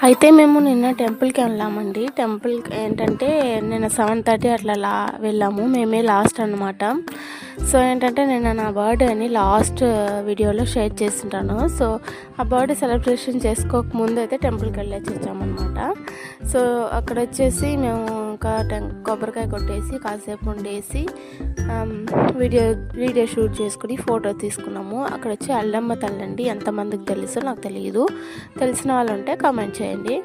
అయితే మేము నిన్న టెంపుల్‌కి వెళ్ళామండి. టెంపుల్ ఏంటంటే నిన్న 7:30 అట్లా వెళ్ళాము. మేమే లాస్ట్ అనమాట. సో ఏంటంటే నిన్న నా బర్త్‌డే అని లాస్ట్ వీడియోలో షేర్ చేసుంటాను. సో ఆ బర్త్‌డే సెలబ్రేషన్ చేసుకోకముందు అయితే టెంపుల్‌కి వెళ్ళేసి వచ్చామన్నమాట. సో అక్కడొచ్చేసి మేము ఇంకా కొబ్బరికాయ కొట్టేసి కాసేపు ఉండేసి వీడియో షూట్ చేసుకుని ఫోటో తీసుకున్నాము. అక్కడొచ్చి అల్లమ్మ తల్లండి. ఎంతమందికి తెలుసో నాకు తెలియదు. తెలిసిన వాళ్ళు ఉంటే కామెంట్ చేయండి.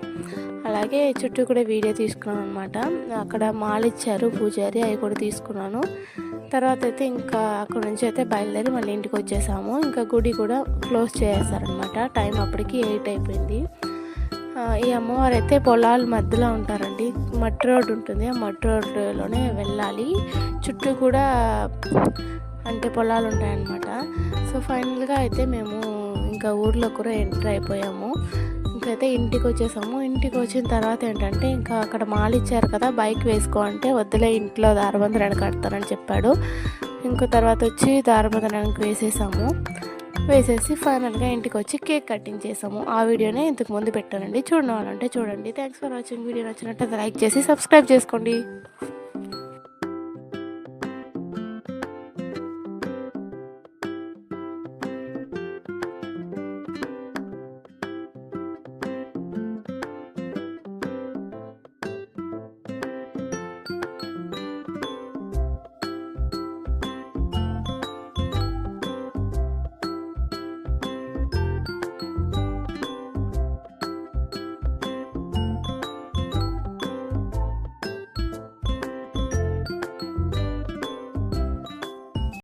అలాగే చుట్టూ కూడా వీడియో తీసుకున్నాను అనమాట. అక్కడ మాలిచ్చారు పూజారి, అవి కూడా తీసుకున్నాను. తర్వాత అయితే ఇంకా అక్కడ నుంచి అయితే బయలుదేరి మళ్ళీ ఇంటికి వచ్చేసాము. ఇంకా గుడి కూడా క్లోజ్ చేసేసారనమాట. టైం అప్పటికి 8 అయిపోయింది. ఈ అమ్మవారు అయితే పొలాల మధ్యలో ఉంటారండి. మట్టి రోడ్డు ఉంటుంది. ఆ మట్టి రోడ్డులోనే వెళ్ళాలి. చుట్టూ కూడా అంటే పొలాలు ఉంటాయన్నమాట. సో ఫైనల్గా అయితే మేము ఇంకా ఊర్లో కూడా ఎంటర్ అయిపోయాము. ఇంకైతే ఇంటికి వచ్చేసాము. ఇంటికి వచ్చిన తర్వాత ఏంటంటే ఇంకా అక్కడ మాలిచ్చారు కదా, బైక్ వేసుకో అంటే వద్దులే ఇంట్లో దారబంధనానికి కడతానని చెప్పాడు. ఇంకో తర్వాత వచ్చి దారబంధనానికి వేసేసి ఫైనల్గా ఇంటికి వచ్చి కేక్ కటింగ్ చేసాము. ఆ వీడియోనే ఇంతకు ముందు పెట్టానండి. చూడండి వాళ్ళంటే చూడండి. Thanks for watching. వీడియో నచ్చినట్లయితే లైక్ చేసి సబ్స్క్రైబ్ చేసుకోండి.